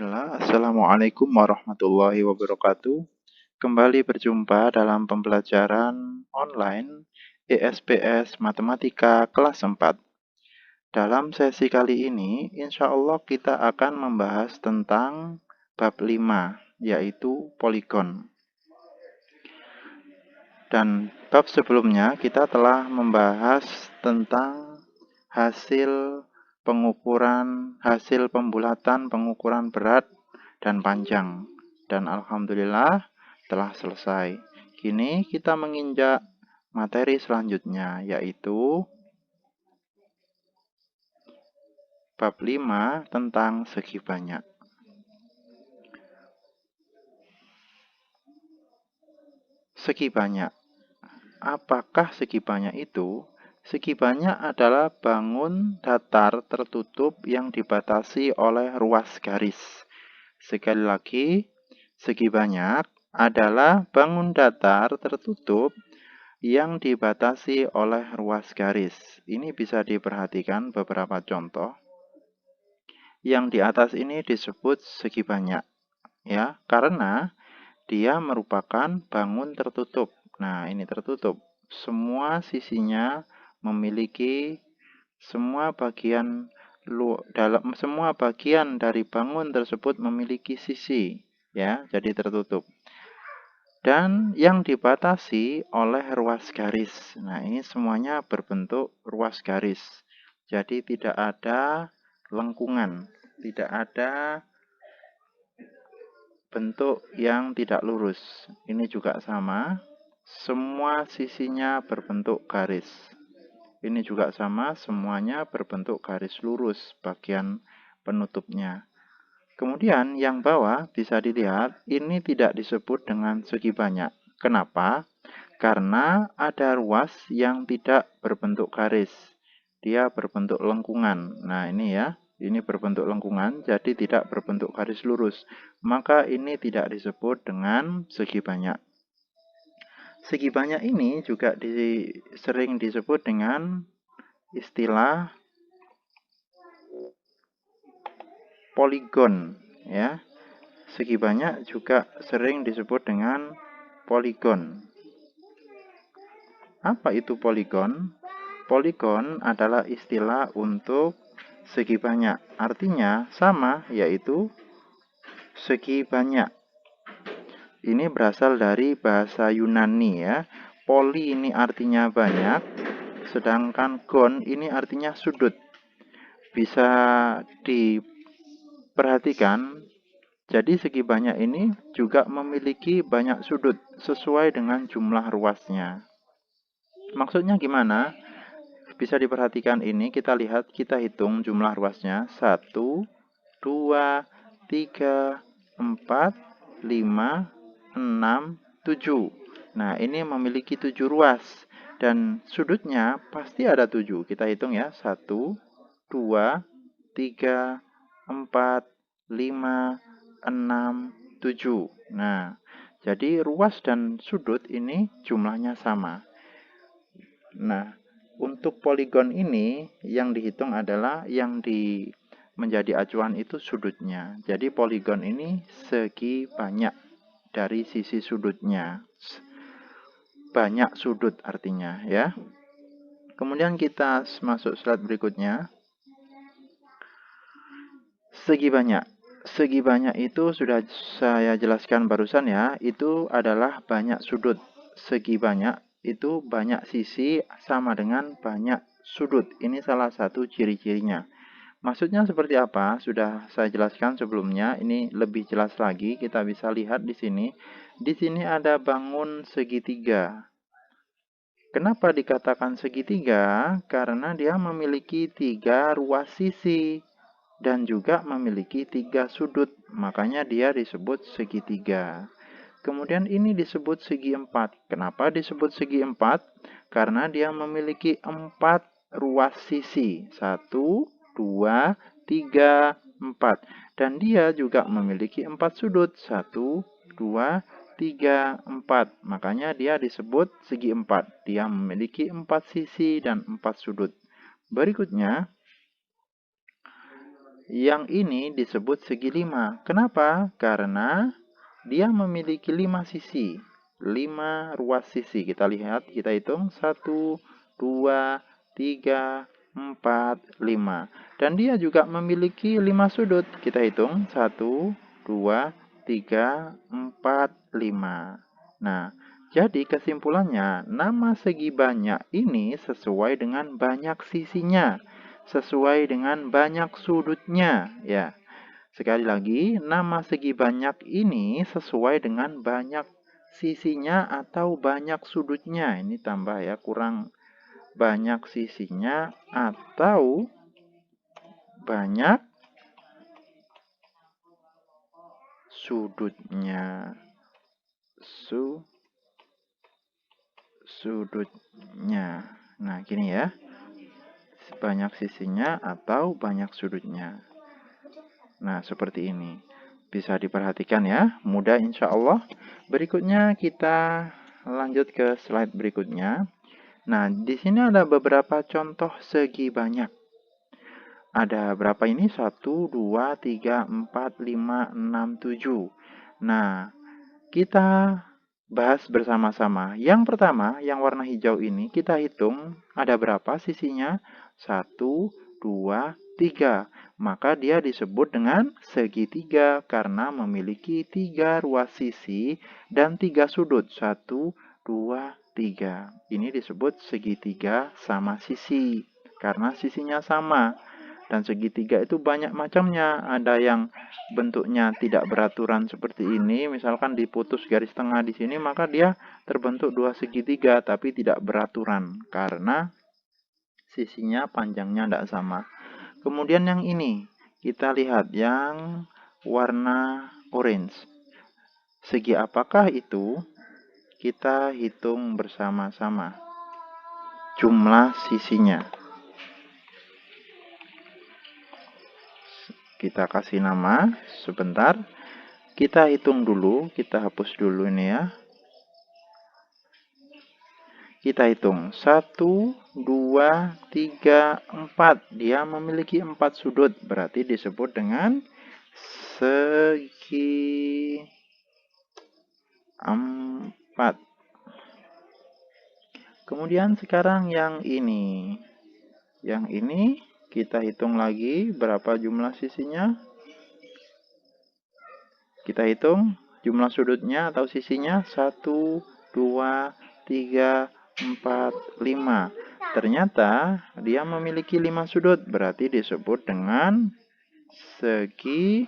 Bismillah, Assalamualaikum warahmatullahi wabarakatuh. Kembali berjumpa dalam pembelajaran online ESPS Matematika kelas 4. Dalam sesi kali ini, insya Allah kita akan membahas tentang bab 5, yaitu poligon. Dan bab sebelumnya kita telah membahas tentang hasil pengukuran, hasil pembulatan, pengukuran berat dan panjang. Dan alhamdulillah telah selesai. Kini kita menginjak materi selanjutnya, yaitu bab 5 tentang segi banyak. Segi banyak. Apakah segi banyak itu? Segi banyak adalah bangun datar tertutup yang dibatasi oleh ruas garis. Sekali lagi, segi banyak adalah bangun datar tertutup yang dibatasi oleh ruas garis. Ini bisa diperhatikan beberapa contoh. Yang di atas ini disebut segi banyak, ya, karena dia merupakan bangun tertutup. Nah, ini tertutup. Semua sisinya memiliki semua bagian dari bangun tersebut memiliki sisi, ya, jadi tertutup. Dan yang dibatasi oleh ruas garis. Nah, ini semuanya berbentuk ruas garis. Jadi tidak ada lengkungan, tidak ada bentuk yang tidak lurus. Ini juga sama. Semua sisinya berbentuk garis. Ini juga sama, semuanya berbentuk garis lurus bagian penutupnya. Kemudian yang bawah bisa dilihat, ini tidak disebut dengan segi banyak. Kenapa? Karena ada ruas yang tidak berbentuk garis. Dia berbentuk lengkungan. Nah, ini ya. Ini berbentuk lengkungan, jadi tidak berbentuk garis lurus. Maka ini tidak disebut dengan segi banyak. Segi banyak ini juga sering disebut dengan istilah poligon, ya. Segi banyak juga sering disebut dengan poligon. Apa itu poligon? Poligon adalah istilah untuk segi banyak. Artinya sama, yaitu segi banyak. Ini berasal dari bahasa Yunani, ya. Poli ini artinya banyak, sedangkan gon ini artinya sudut. Bisa diperhatikan, jadi segi banyak ini juga memiliki banyak sudut sesuai dengan jumlah ruasnya. Maksudnya gimana? Bisa diperhatikan ini, kita lihat, kita hitung jumlah ruasnya. 1, 2, 3, 4, 5, 6, 7. Nah, ini memiliki 7 ruas. Dan sudutnya pasti ada 7. Kita hitung ya. 1, 2, 3, 4, 5, 6, 7. Nah, jadi ruas dan sudut ini jumlahnya sama. Nah, untuk poligon ini yang dihitung adalah menjadi acuan itu sudutnya. Jadi poligon ini segi banyak dari sisi sudutnya. Banyak sudut artinya, ya. Kemudian kita masuk slide berikutnya. Segi banyak. Segi banyak itu sudah saya jelaskan barusan, ya. Itu adalah banyak sudut. Segi banyak itu banyak sisi sama dengan banyak sudut. Ini salah satu ciri-cirinya. Maksudnya seperti apa? Sudah saya jelaskan sebelumnya. Ini lebih jelas lagi. Kita bisa lihat di sini. Di sini ada bangun segitiga. Kenapa dikatakan segitiga? Karena dia memiliki 3 ruas sisi dan juga memiliki 3 sudut. Makanya dia disebut segitiga. Kemudian ini disebut segi 4. Kenapa disebut segi 4? Karena dia memiliki 4 ruas sisi. 1, 2, 3, 4. Dan dia juga memiliki 4 sudut. 1, 2, 3, 4. Makanya dia disebut segi 4. Dia memiliki 4 sisi dan 4 sudut. Berikutnya, Yang ini disebut segi 5. Kenapa? Karena dia memiliki 5 sisi. 5 ruas sisi. Kita lihat, kita hitung. 1, 2, 3, 4, 5. Dan dia juga memiliki 5 sudut. Kita hitung. 1, 2, 3, 4, 5. Nah, jadi kesimpulannya, nama segi banyak ini sesuai dengan banyak sisinya, sesuai dengan banyak sudutnya, ya. Sekali lagi, nama segi banyak ini sesuai dengan banyak sisinya atau banyak sudutnya. Ini tambah ya, kurang banyak sisinya atau banyak sudutnya. Sudutnya. Nah, gini ya. Banyak sisinya atau banyak sudutnya. Nah, seperti ini. Bisa diperhatikan ya, mudah insya Allah. Berikutnya kita lanjut ke slide berikutnya. Nah, di sini ada beberapa contoh segi banyak. Ada berapa ini? 1, 2, 3, 4, 5, 6, 7. Nah, kita bahas bersama-sama. Yang pertama, yang warna hijau ini, kita hitung ada berapa sisinya? 1, 2, 3. Maka dia disebut dengan segitiga karena memiliki 3 ruas sisi dan 3 sudut. 1, 2, 3. Ini disebut segitiga sama sisi karena sisinya sama. Dan segitiga itu banyak macamnya. Ada yang bentuknya tidak beraturan seperti ini. Misalkan diputus garis tengah di sini, maka dia terbentuk dua segitiga, tapi tidak beraturan. Karena sisinya panjangnya tidak sama. Kemudian yang ini, kita lihat yang warna orange. Segi apakah itu? Kita hitung bersama-sama. Jumlah sisinya. Kita kasih nama sebentar. Kita hitung dulu, kita hapus dulu ini ya. Kita hitung 1, 2, 3, 4. Dia memiliki 4 sudut, berarti disebut dengan segi 4. Kemudian sekarang yang ini. Yang ini kita hitung lagi berapa jumlah sisinya. Kita hitung jumlah sudutnya atau sisinya 1, 2, 3, 4, 5. Ternyata dia memiliki 5 sudut. Berarti disebut dengan segi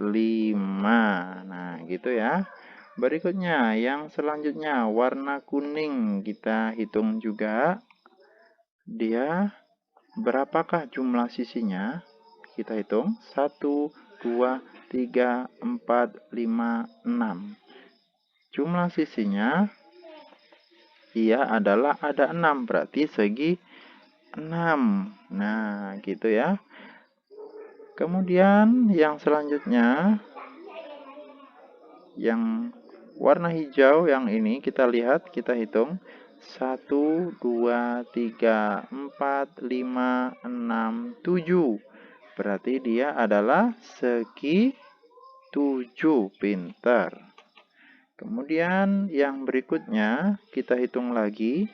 5. Nah, gitu ya. Berikutnya, yang selanjutnya warna kuning. Kita hitung juga. Dia berapakah jumlah sisinya? Kita hitung 1, 2, 3, 4, 5, 6. Jumlah sisinya ia adalah ada 6, berarti segi 6. Nah, gitu ya. Kemudian yang selanjutnya yang warna hijau yang ini kita lihat, kita hitung 1, 2, 3, 4, 5, 6, 7. Berarti dia adalah segi 7. Pintar. Kemudian yang berikutnya kita hitung lagi.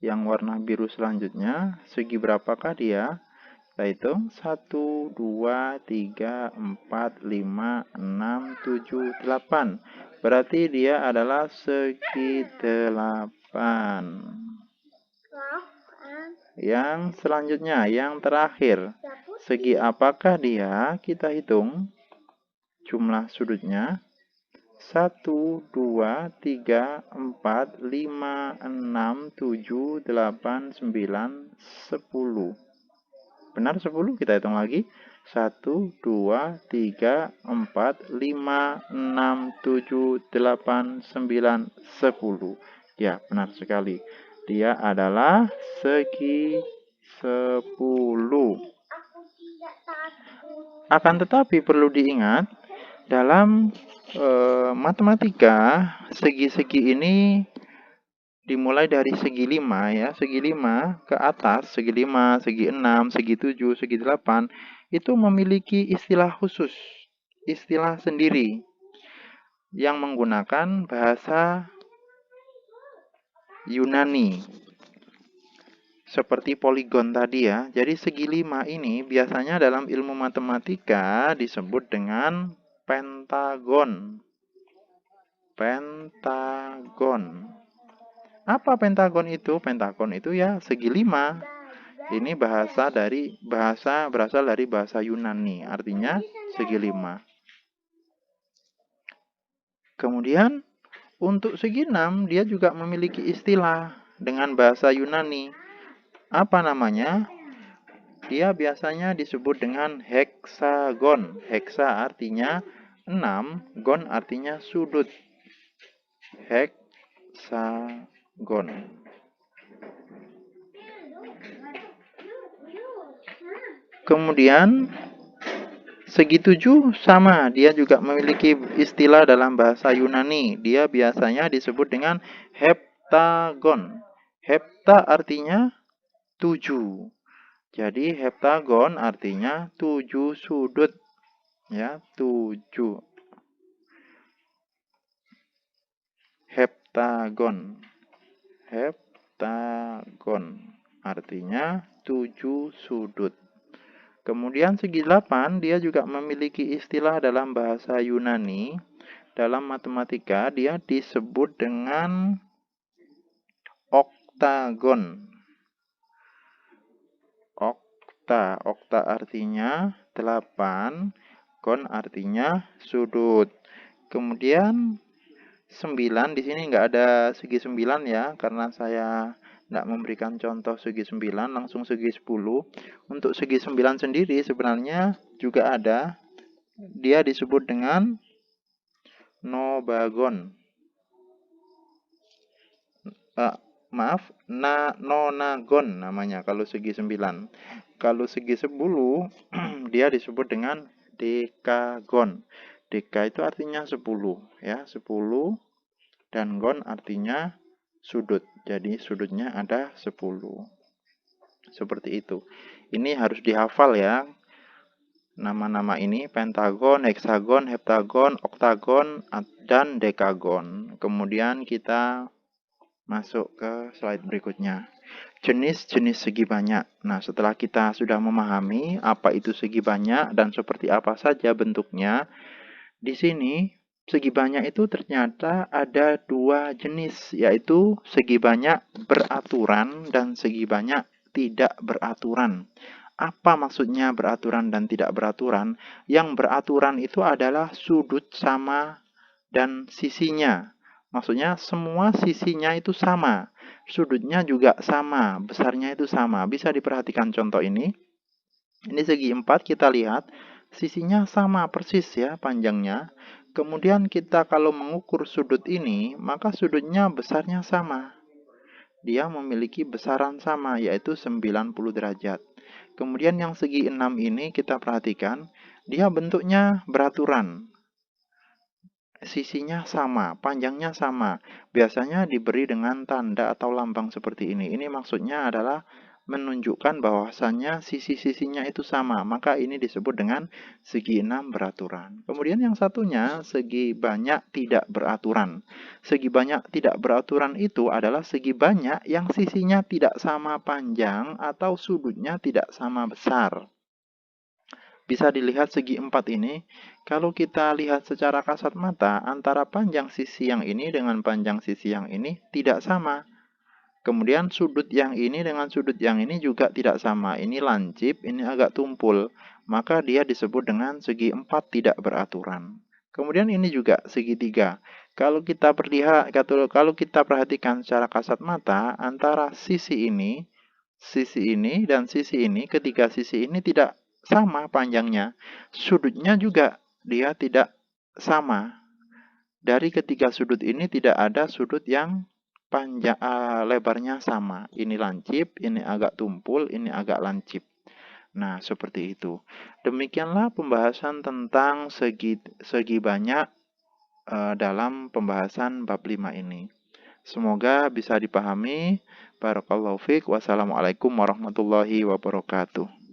Yang warna biru selanjutnya, segi berapakah dia? Kita hitung 1, 2, 3, 4, 5, 6, 7, 8. Berarti dia adalah segi 8. Yang selanjutnya, yang terakhir. Segi apakah dia? Kita hitung jumlah sudutnya. 1, 2, 3, 4, 5, 6, 7, 8, 9, 10. Benar 10? Kita hitung lagi. 1, 2, 3, 4, 5, 6, 7, 8, 9, 10. Ya, benar sekali. Dia adalah segi 10. Akan tetapi perlu diingat, dalam matematika, segi-segi ini dimulai dari segi 5 ya, segi 5 ke atas, segi 5, segi 6, segi 7, segi 8, itu memiliki istilah khusus, istilah sendiri yang menggunakan bahasa Yunani. Seperti poligon tadi ya. Jadi segi 5 ini biasanya dalam ilmu matematika disebut dengan pentagon. Pentagon. Apa pentagon itu? Pentagon itu ya segi 5. Ini berasal dari bahasa Yunani, artinya segi 5. Kemudian untuk segi 6 dia juga memiliki istilah dengan bahasa Yunani. Apa namanya? Dia biasanya disebut dengan heksagon. Heksa artinya 6, gon artinya sudut. Heksagon. Kemudian segi 7 sama, dia juga memiliki istilah dalam bahasa Yunani. Dia biasanya disebut dengan heptagon. Hepta artinya 7. Jadi heptagon artinya 7 sudut. Ya, 7. Heptagon. Heptagon artinya 7 sudut. Kemudian segi 8 dia juga memiliki istilah dalam bahasa Yunani. Dalam matematika dia disebut dengan oktagon. Okta artinya 8, gon artinya sudut. Kemudian 9 di sini nggak ada segi 9 ya, karena saya nggak memberikan contoh segi 9, langsung segi 10. Untuk segi 9 sendiri sebenarnya juga ada. Dia disebut dengan nobagon. Nonagon namanya kalau segi 9. Kalau segi 10 dia disebut dengan dekagon. Deka itu artinya 10 ya, 10 dan gon artinya sudut. Jadi sudutnya ada 10. Seperti itu. Ini harus dihafal ya. Nama-nama ini pentagon, heksagon, heptagon, oktagon, dan dekagon. Kemudian kita masuk ke slide berikutnya. Jenis-jenis segi banyak. Nah, setelah kita sudah memahami apa itu segi banyak dan seperti apa saja bentuknya, di sini segi banyak itu ternyata ada 2 jenis, yaitu segi banyak beraturan dan segi banyak tidak beraturan. Apa maksudnya beraturan dan tidak beraturan? Yang beraturan itu adalah sudut sama dan sisinya. Maksudnya semua sisinya itu sama. Sudutnya juga sama, besarnya itu sama. Bisa diperhatikan contoh ini. Ini segi 4 kita lihat. Sisinya sama persis ya panjangnya. Kemudian kita kalau mengukur sudut ini, maka sudutnya besarnya sama. Dia memiliki besaran sama, yaitu 90 derajat. Kemudian yang segi 6 ini kita perhatikan, dia bentuknya beraturan. Sisinya sama, panjangnya sama. Biasanya diberi dengan tanda atau lambang seperti ini. Ini maksudnya adalah menunjukkan bahwasannya sisi-sisinya itu sama. Maka ini disebut dengan segi 6 beraturan. Kemudian yang satunya, segi banyak tidak beraturan. Segi banyak tidak beraturan itu adalah segi banyak yang sisinya tidak sama panjang atau sudutnya tidak sama besar. Bisa dilihat segi 4 ini, kalau kita lihat secara kasat mata, antara panjang sisi yang ini dengan panjang sisi yang ini tidak sama. Kemudian sudut yang ini dengan sudut yang ini juga tidak sama. Ini lancip, ini agak tumpul. Maka dia disebut dengan segi 4 tidak beraturan. Kemudian ini juga segitiga. Kalau kita perhatikan secara kasat mata, antara sisi ini dan sisi ini, ketiga sisi ini tidak sama panjangnya. Sudutnya juga dia tidak sama. Dari ketiga sudut ini tidak ada sudut yang panjang lebarnya sama. Ini lancip, ini agak tumpul, ini agak lancip. Nah, seperti itu. Demikianlah pembahasan tentang segi banyak dalam pembahasan bab 5 ini. Semoga bisa dipahami. Barakallahu fiik. Wassalamualaikum warahmatullahi wabarakatuh.